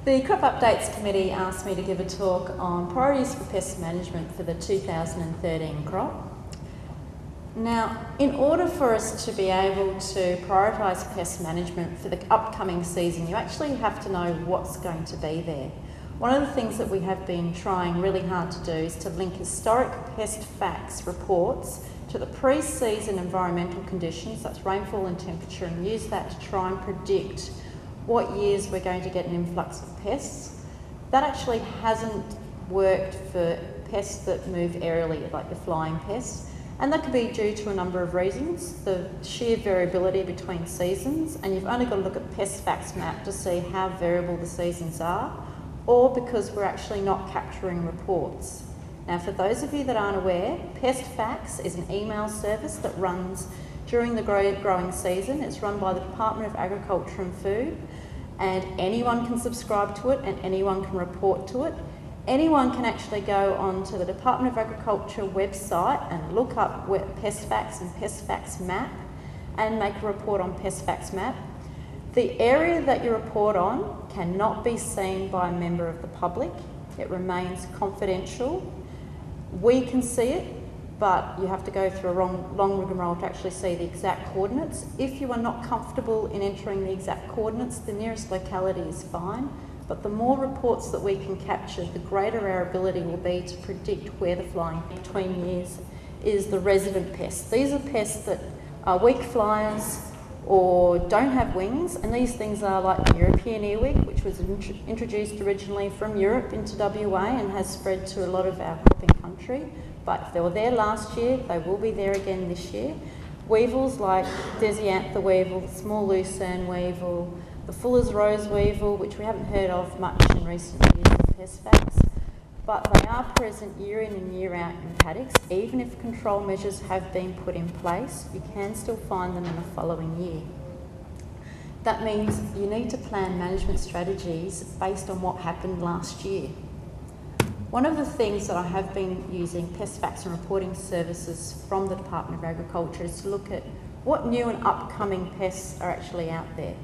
The Crop Updates Committee asked me to give a talk on priorities for pest management for the 2013 crop. Now, in order for us to be able to prioritise pest management for the upcoming season, you actually have to know what's going to be there. One of the things that we have been trying really hard to do is to link historic Pestfax reports to the pre-season environmental conditions, that's rainfall and temperature, and use that to try and predict what years we're going to get an influx of pests. That actually hasn't worked for pests that move aerially, like the flying pests, and that could be due to a number of reasons. The sheer variability between seasons, and you've only got to look at Pestfax map to see how variable the seasons are, or because we're actually not capturing reports. Now, for those of you that aren't aware, Pestfax is an email service that runs during the growing season. It's run by the Department of Agriculture and Food, and anyone can subscribe to it and anyone can report to it. Anyone can actually go onto the Department of Agriculture website and look up Pestfax and Pestfax map and make a report on Pestfax map. The area that you report on cannot be seen by a member of the public. It remains confidential. We can see it, but you have to go through a long rigmarole to actually see the exact coordinates. If you are not comfortable in entering the exact coordinates, the nearest locality is fine, but the more reports that we can capture, the greater our ability will be to predict where the flying between years is the resident pests. These are pests that are weak flyers or don't have wings, and these things are like the European earwig, which was introduced originally from Europe into WA and has spread to a lot of our cropping country. But if they were there last year, they will be there again this year. Weevils like Desiantha weevil, the small lucerne weevil, the Fuller's rose weevil, which we haven't heard of much in recent years in Pestfax, but they are present year in and year out in paddocks. Even if control measures have been put in place, you can still find them in the following year. That means you need to plan management strategies based on what happened last year. One of the things that I have been using Pestfax and reporting services from the Department of Agriculture is to look at what new and upcoming pests are actually out there.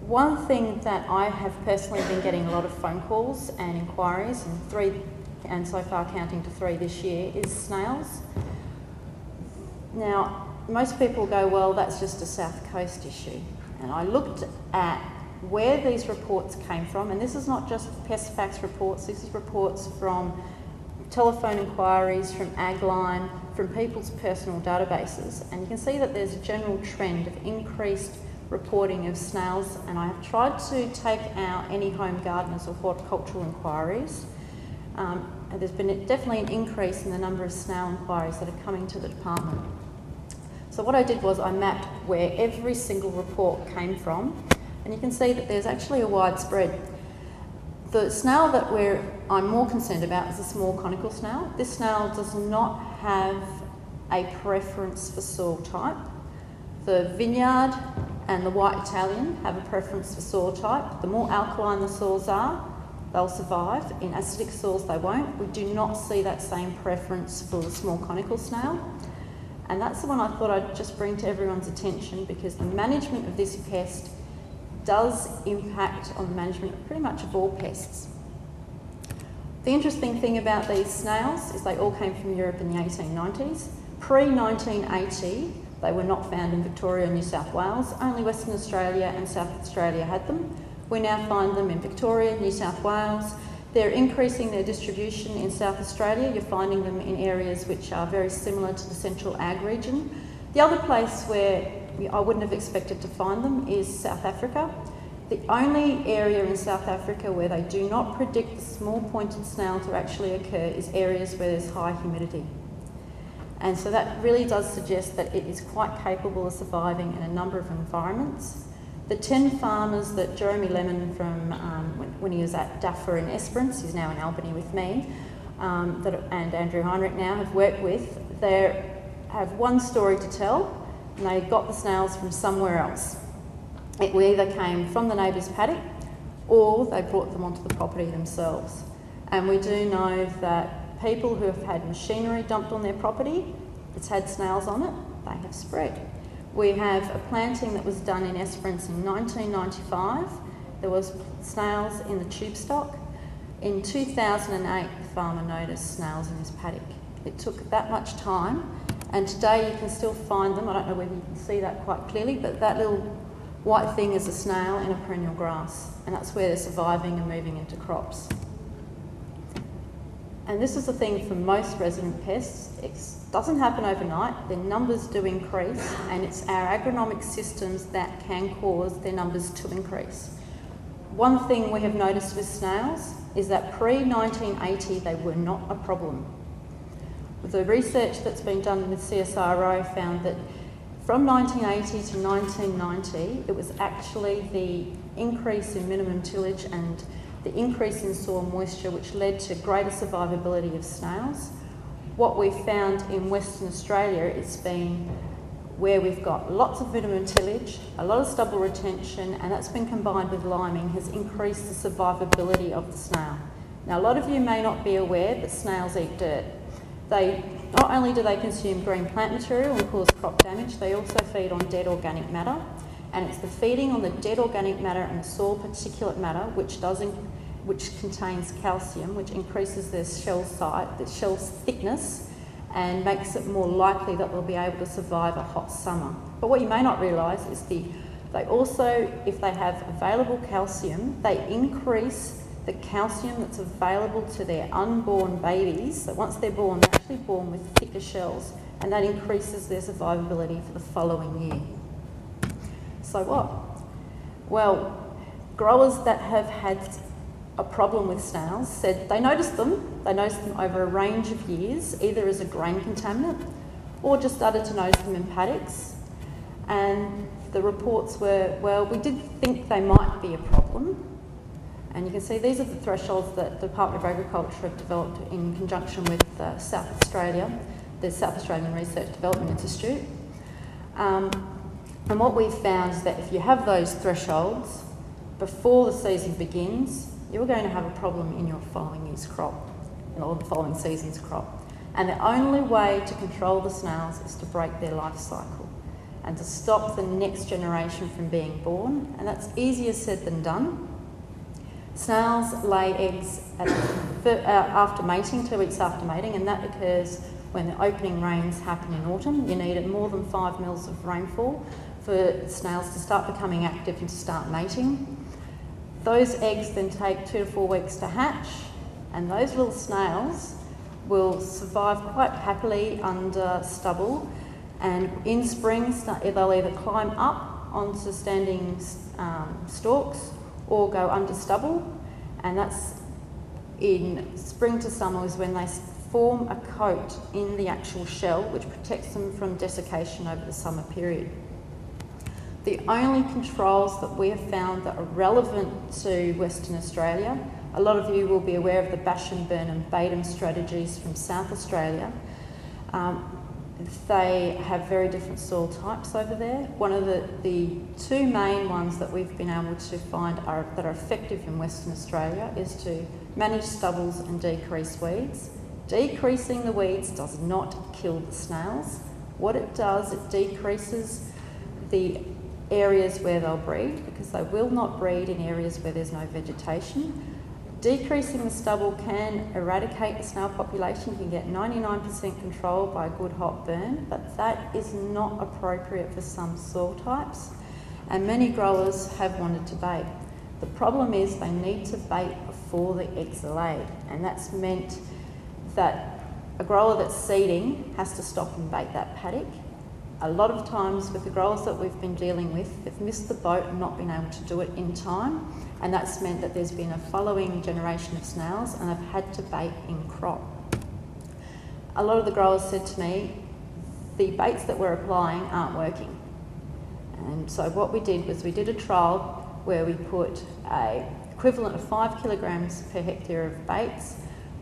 One thing that I have personally been getting a lot of phone calls and inquiries, and so far counting to 3 this year, is snails. Now, most people go, well, that's just a South Coast issue. And I looked at where these reports came from, and this is not just Pestfax reports, this is reports from telephone inquiries, from AgLine, from people's personal databases, and you can see that there's a general trend of increased reporting of snails, and I have tried to take out any home gardeners or horticultural inquiries. And there's been definitely an increase in the number of snail inquiries that are coming to the department. So what I did was I mapped where every single report came from, and you can see that there's actually a widespread. The snail that I'm more concerned about is the small conical snail. This snail does not have a preference for soil type. The vineyard and the white Italian have a preference for soil type. The more alkaline the soils are, they'll survive. In acidic soils, they won't. We do not see that same preference for the small conical snail. And that's the one I thought I'd just bring to everyone's attention, because the management of this pest does impact on the management of pretty much of all pests. The interesting thing about these snails is they all came from Europe in the 1890s. Pre-1980, they were not found in Victoria and New South Wales. Only Western Australia and South Australia had them. We now find them in Victoria, New South Wales. They're increasing their distribution in South Australia. You're finding them in areas which are very similar to the Central Ag region. The other place where I wouldn't have expected to find them is South Africa. The only area in South Africa where they do not predict the small pointed snail to actually occur is areas where there's high humidity. And so that really does suggest that it is quite capable of surviving in a number of environments. The 10 farmers that Jeremy Lemon from when he was at DAFWA in Esperance, he's now in Albany with me, and Andrew Heinrich now have worked with, they have one story to tell, and they got the snails from somewhere else. It either came from the neighbour's paddock or they brought them onto the property themselves. And we do know that people who have had machinery dumped on their property, it's had snails on it, they have spread. We have a planting that was done in Esperance in 1995, there was snails in the tube stock. In 2008, the farmer noticed snails in his paddock. It took that much time, and today you can still find them. I don't know whether you can see that quite clearly, but that little white thing is a snail in a perennial grass, and that's where they're surviving and moving into crops. And this is the thing for most resident pests. It doesn't happen overnight. Their numbers do increase, and it's our agronomic systems that can cause their numbers to increase. One thing we have noticed with snails is that pre-1980 they were not a problem. The research that's been done with CSIRO found that from 1980 to 1990, it was actually the increase in minimum tillage and the increase in soil moisture which led to greater survivability of snails. What we've found in Western Australia, it's been where we've got lots of minimum tillage, a lot of stubble retention, and that's been combined with liming has increased the survivability of the snail. Now, a lot of you may not be aware, but snails eat dirt. Not only do they consume green plant material and cause crop damage, they also feed on dead organic matter, and it's the feeding on the dead organic matter and the soil particulate matter which contains calcium, which increases their shell size, the shell's thickness, and makes it more likely that they'll be able to survive a hot summer. But what you may not realise is they also, if they have available calcium, they increase the calcium that's available to their unborn babies. So once they're born, they're actually born with thicker shells, and that increases their survivability for the following year. So what? Well, growers that have had a problem with snails said they noticed them over a range of years, either as a grain contaminant or just started to notice them in paddocks. And the reports were, well, we did think they might be a problem. And you can see these are the thresholds that the Department of Agriculture have developed in conjunction with South Australia, the South Australian Research Development Institute. And what we've found is that if you have those thresholds before the season begins, you're going to have a problem in your following year's crop, or the following season's crop. And the only way to control the snails is to break their life cycle and to stop the next generation from being born, and that's easier said than done. Snails lay eggs after mating, 2 weeks after mating, and that occurs when the opening rains happen in autumn. You need more than 5 mils of rainfall for snails to start becoming active and to start mating. Those eggs then take 2 to 4 weeks to hatch, and those little snails will survive quite happily under stubble, and in spring they'll either climb up onto standing stalks or go under stubble, and that's in spring to summer is when they form a coat in the actual shell which protects them from desiccation over the summer period. The only controls that we have found that are relevant to Western Australia, a lot of you will be aware of the bash and burn and bait 'em strategies from South Australia. They have very different soil types over there. One of the two main ones that we've been able to find that are effective in Western Australia is to manage stubbles and decrease weeds. Decreasing the weeds does not kill the snails. What it does, it decreases the areas where they'll breed, because they will not breed in areas where there's no vegetation. Decreasing the stubble can eradicate the snail population. You can get 99% control by a good hot burn, but that is not appropriate for some soil types, and many growers have wanted to bait. The problem is they need to bait before the eggs are laid, and that's meant that a grower that's seeding has to stop and bait that paddock. A lot of times with the growers that we've been dealing with, they've missed the boat and not been able to do it in time, and that's meant that there's been a following generation of snails and they've had to bait in crop. A lot of the growers said to me, the baits that we're applying aren't working. And so what we did was we did a trial where we put a equivalent of 5 kilograms per hectare of baits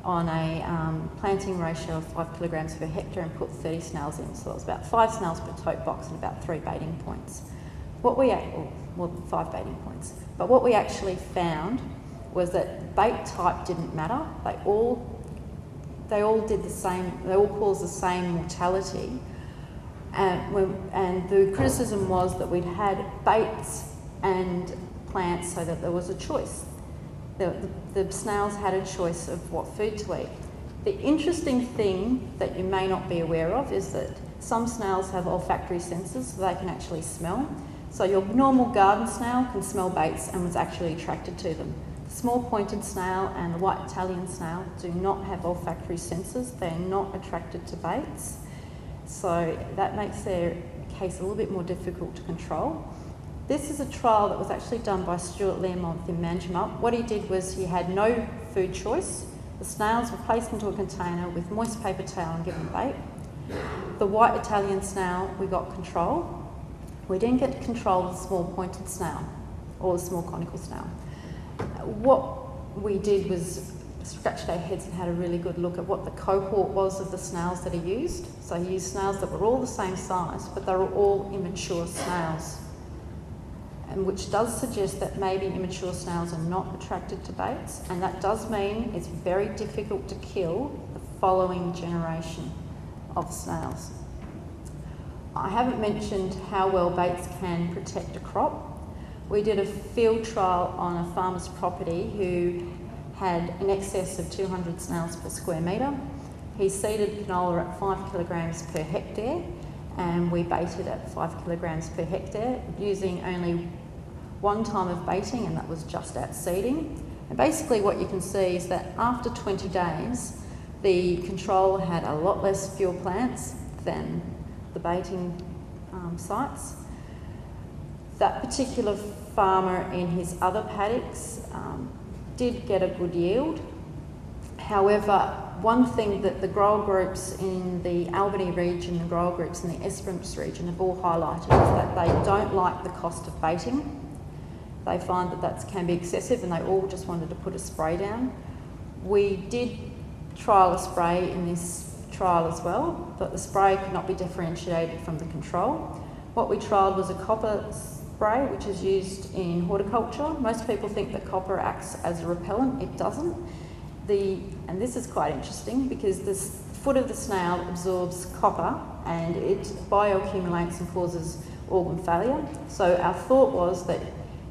on a planting ratio of 5 kilograms per hectare and put 30 snails in. So it was about 5 snails per tote box and about 3 baiting points. More than 5 baiting points. But what we actually found was that bait type didn't matter. They all did the same. They all caused the same mortality. And the criticism was that we'd had baits and plants so that there was a choice. The snails had a choice of what food to eat. The interesting thing that you may not be aware of is that some snails have olfactory senses, so they can actually smell. So your normal garden snail can smell baits and was actually attracted to them. The small pointed snail and the white Italian snail do not have olfactory senses. They are not attracted to baits. So that makes their case a little bit more difficult to control. This is a trial that was actually done by Stuart Learmonth in Manjimup. What he did was he had no food choice. The snails were placed into a container with moist paper towel and given bait. The white Italian snail, we got control. We didn't get control of the small pointed snail or the small conical snail. What we did was scratched our heads and had a really good look at what the cohort was of the snails that he used. So he used snails that were all the same size, but they were all immature snails, and which does suggest that maybe immature snails are not attracted to baits, and that does mean it's very difficult to kill the following generation of snails. I haven't mentioned how well baits can protect a crop. We did a field trial on a farmer's property who had in excess of 200 snails per square metre. He seeded canola at 5 kilograms per hectare, and we baited at 5 kilograms per hectare using only one time of baiting, and that was just at seeding. And basically what you can see is that after 20 days, the control had a lot less fuel plants than the baiting sites. That particular farmer in his other paddocks did get a good yield. However, one thing that the grower groups in the Albany region, the grower groups in the Esperance region have all highlighted is that they don't like the cost of baiting. They find that can be excessive, and they all just wanted to put a spray down. We did trial a spray in this trial as well, but the spray could not be differentiated from the control. What we trialled was a copper spray, which is used in horticulture. Most people think that copper acts as a repellent. It doesn't. And this is quite interesting because the foot of the snail absorbs copper and it bioaccumulates and causes organ failure. So our thought was that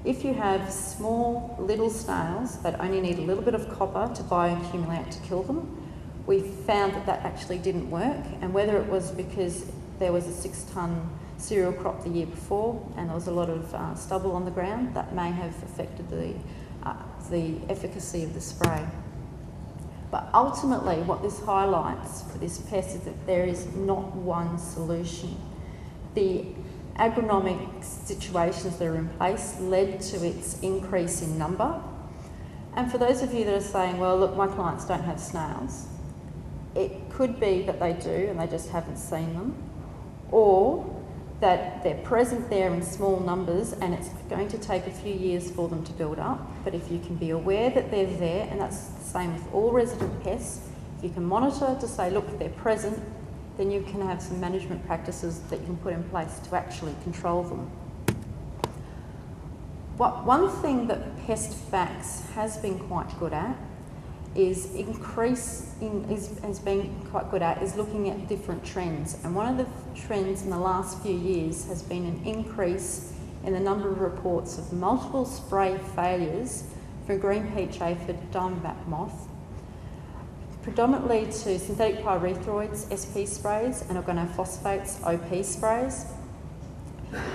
if you have small little snails that only need a little bit of copper to bioaccumulate to kill them, we found that actually didn't work, and whether it was because there was a 6-tonne cereal crop the year before and there was a lot of stubble on the ground, that may have affected the efficacy of the spray. But ultimately what this highlights for this pest is that there is not one solution. The agronomic situations that are in place led to its increase in number. And for those of you that are saying, well, look, my clients don't have snails, it could be that they do and they just haven't seen them, or that they're present there in small numbers and it's going to take a few years for them to build up. But if you can be aware that they're there, and that's the same with all resident pests, if you can monitor to say, look, they're present, then you can have some management practices that you can put in place to actually control them. One thing that Pestfax has been quite good at is looking at different trends. And one of the trends in the last few years has been an increase in the number of reports of multiple spray failures for green peach aphid, diamondback moth, predominantly to synthetic pyrethroids, SP sprays, and organophosphates, OP sprays.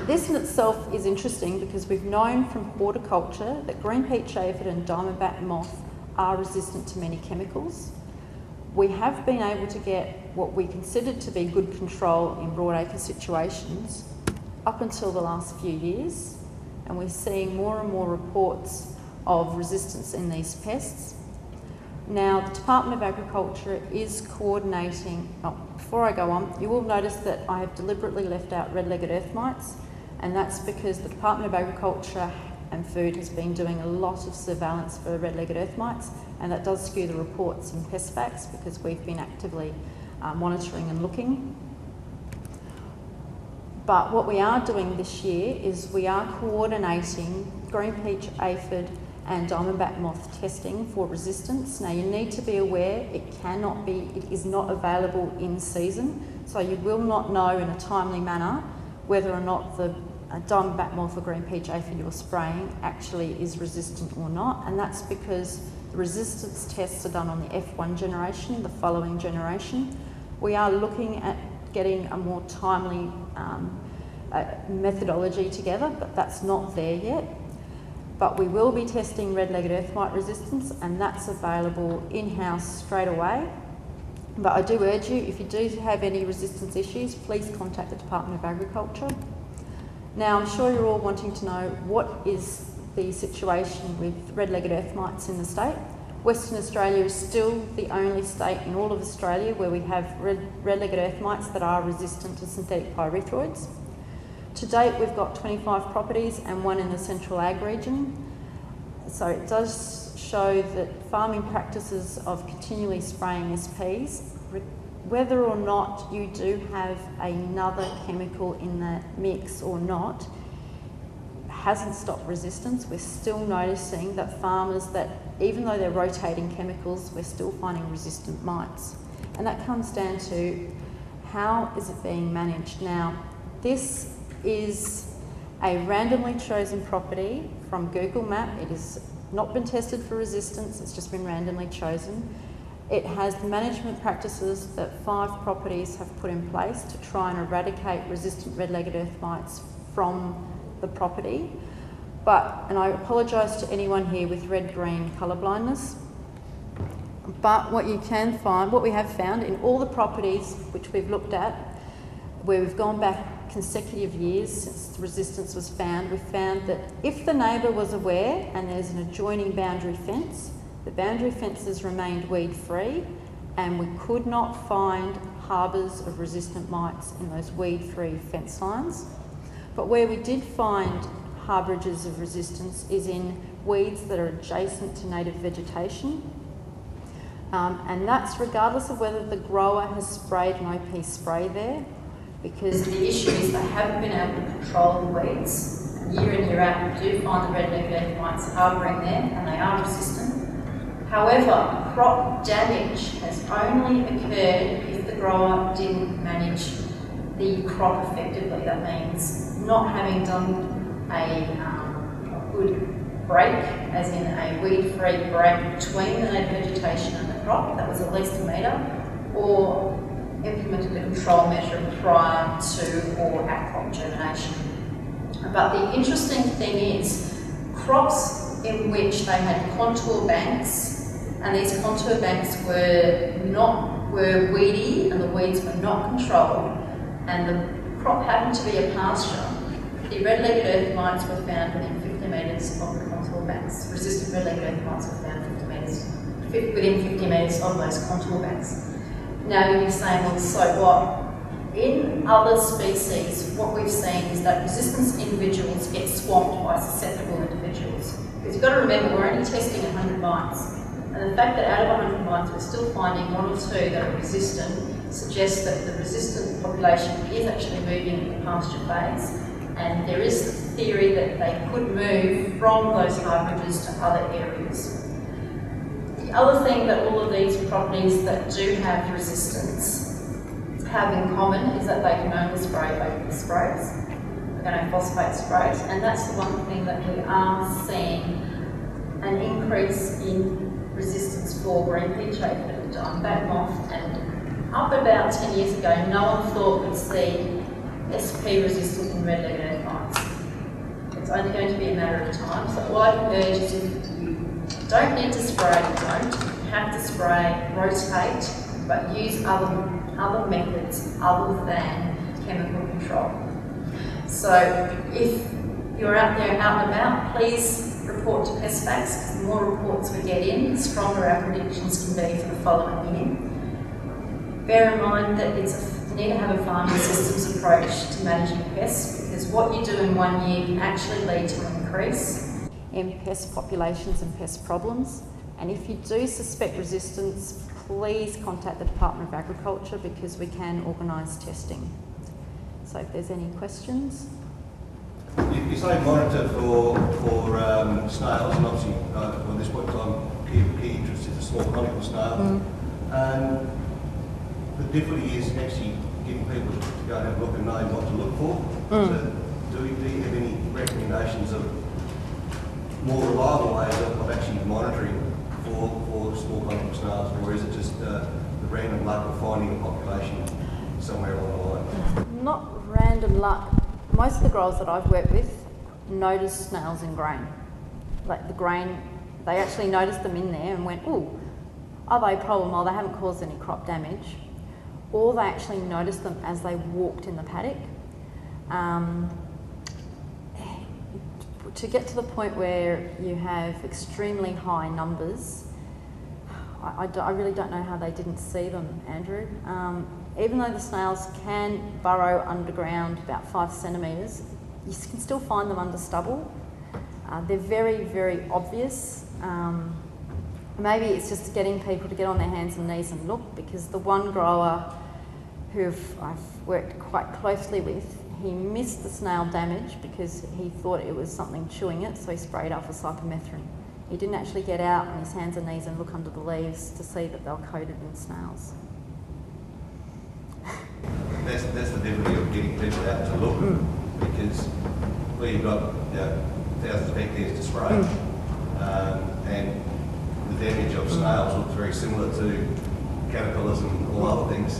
This in itself is interesting because we've known from horticulture that green peach aphid and diamondback moth are resistant to many chemicals. We have been able to get what we considered to be good control in broadacre situations up until the last few years, and we're seeing more and more reports of resistance in these pests. Now, the Department of Agriculture is coordinating. Before I go on, you will notice that I have deliberately left out red-legged earth mites, and that's because the Department of Agriculture and Food has been doing a lot of surveillance for red-legged earth mites, and that does skew the reports in Pestfax because we've been actively monitoring and looking. But what we are doing this year is we are coordinating green peach aphid and diamondback moth testing for resistance. Now you need to be aware it is not available in season, so you will not know in a timely manner whether or not the Diamondback moth or green peach aphid you're spraying actually is resistant or not, and that's because the resistance tests are done on the F1 generation, the following generation. We are looking at getting a more timely methodology together, but that's not there yet. But we will be testing red-legged earth mite resistance, and that's available in-house straight away. But I do urge you, if you do have any resistance issues, please contact the Department of Agriculture. Now, I'm sure you're all wanting to know what is the situation with red-legged earth mites in the state. Western Australia is still the only state in all of Australia where we have red-legged earth mites that are resistant to synthetic pyrethroids. To date, we've got 25 properties and 1 in the Central Ag region. So it does show that farming practices of continually spraying SPs, whether or not you do have another chemical in that mix or not, hasn't stopped resistance. We're still noticing that farmers that, even though they're rotating chemicals, we're still finding resistant mites. And that comes down to how is it being managed. Now, this is a randomly chosen property from Google Map. It has not been tested for resistance, it's just been randomly chosen. It has the management practices that 5 properties have put in place to try and eradicate resistant red-legged earth mites from the property. And I apologise to anyone here with red-green colour blindness, but what we have found in all the properties which we've looked at, where we've gone back consecutive years since the resistance was found, we've found that if the neighbour was aware and there's an adjoining boundary fence, the boundary fences remained weed-free, and we could not find harbours of resistant mites in those weed-free fence lines. But where we did find harbourages of resistance is in weeds that are adjacent to native vegetation. And that's regardless of whether the grower has sprayed an OP spray there, because the issue is they haven't been able to control the weeds. Year in, year out, we do find the red-legged earth mites harbouring there, and they are resistant. However, crop damage has only occurred if the grower didn't manage the crop effectively. That means not having done a good break, as in a weed-free break between the native vegetation and the crop, that was at least 1 metre, or implemented a control measure prior to or at crop germination. But the interesting thing is, crops in which they had contour banks, and these contour banks were weedy and the weeds were not controlled, and the crop happened to be a pasture, the red-legged earth mites were found within 50 metres of the contour banks. Resistant red-legged earth mites were found within 50 metres of those contour banks. Now you'll be saying, well, so what? In other species, what we've seen is that resistance individuals get swamped by susceptible individuals. Because you've got to remember, we're only testing 100 mites. And the fact that out of 100 mites we're still finding 1 or 2 that are resistant suggests that the resistant population is actually moving in the pasture phase. And there is the theory that they could move from those harbourages to other areas. The other thing that all of these properties that do have resistance have in common is that they can only spray OP sprays, organophosphate sprays, and that's the one thing that we are seeing an increase in resistance for green peach aphid and diamondback moth. And up about 10 years ago, no one thought we'd see SP resistant in red-legged earth mites. It's only going to be a matter of time. So what I urge is, if you don't need to spray, you have to spray, rotate, but use other methods other than chemical control. So if you're out there out and about, please report to Pestfax, because the more reports we get in, the stronger our predictions can be for the following year. Bear in mind that you need to have a farming systems approach to managing pests, because what you do in 1 year can actually lead to an increase in pest populations and pest problems. And if you do suspect resistance, please contact the Department of Agriculture, because we can organise testing. So if there's any questions. You say monitor for snails, and obviously at this point in time, key interest is the small conical snail. And the difficulty is actually getting people to go and have a look and know what to look for. So do you have any recommendations of more reliable ways of actually monitoring for small conical snails, or is it just the random luck of finding a population somewhere along the line? Not random luck. Most of the growers that I've worked with noticed snails in grain. Like the grain, they actually noticed them in there and went, ooh, are they a problem? Well, they haven't caused any crop damage. Or they actually noticed them as they walked in the paddock. To get to the point where you have extremely high numbers, I really don't know how they didn't see them, Andrew. Even though the snails can burrow underground about 5 centimetres, you can still find them under stubble. They're very, very obvious. Maybe it's just getting people to get on their hands and knees and look, because the one grower who I've worked quite closely with, he missed the snail damage because he thought it was something chewing it, so he sprayed alpha cypermethrin. He didn't actually get out on his hands and knees and look under the leaves to see that they were coated in snails. That's the difficulty of getting people out to look, because where you've got thousands of hectares to spray, and the damage of snails looks very similar to caterpillars and all other things.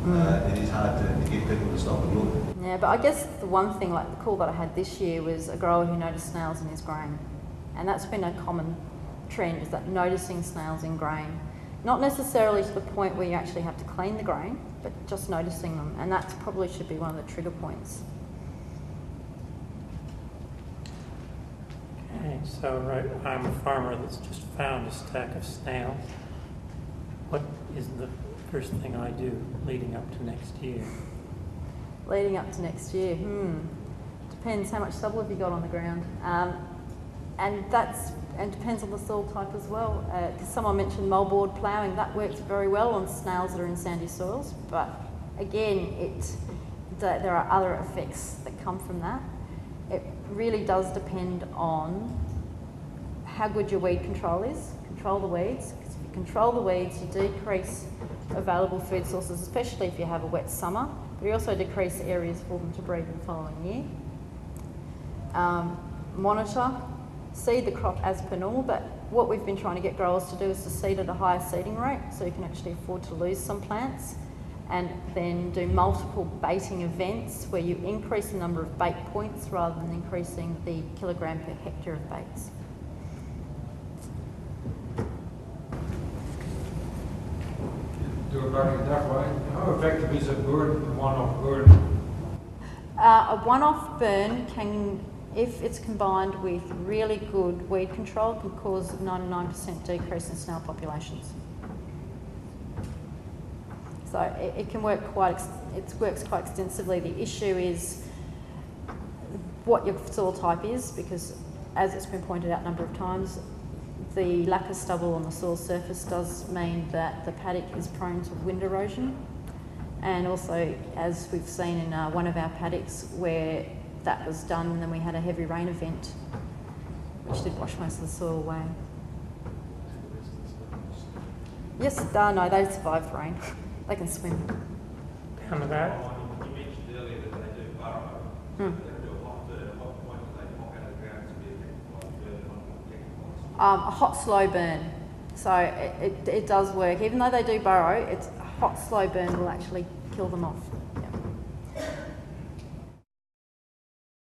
It is hard to get people to stop and look. Yeah, but I guess the one thing, like the call that I had this year, was a grower who noticed snails in his grain. And that's been a common trend, is that noticing snails in grain. Not necessarily to the point where you actually have to clean the grain, but just noticing them. And that probably should be one of the trigger points. Okay, so I'm a farmer that's just found a stack of snails. What is the first thing I do leading up to next year? Leading up to next year, depends how much stubble have you got on the ground. And depends on the soil type as well. Because someone mentioned moldboard ploughing, that works very well on snails that are in sandy soils. But again, there are other effects that come from that. It really does depend on how good your weed control is. Control the weeds. Because if you control the weeds, you decrease available food sources, especially if you have a wet summer. But you also decrease areas for them to breed in the following year. Monitor. Seed the crop as per normal, but what we've been trying to get growers to do is to seed at a higher seeding rate, so you can actually afford to lose some plants, and then do multiple baiting events where you increase the number of bait points rather than increasing the kilogram per hectare of baits. Do it back in DAFWA. How effective is a one-off burn? A one-off burn can, if it's combined with really good weed control, can cause a 99% decrease in snail populations. So it can work it works quite extensively. The issue is what your soil type is, because as it's been pointed out a number of times, the lack of stubble on the soil surface does mean that the paddock is prone to wind erosion. And also, as we've seen in one of our paddocks where that was done, and then we had a heavy rain event, which did wash most of the soil away. Yes, no, they survived the rain. They can swim. Down the back? You mentioned earlier that they do burrow. They do a hot burn. At what point do they pop out of the ground to be affected by the burn? A hot, slow burn. So it does work. Even though they do burrow, it's a hot, slow burn will actually kill them off.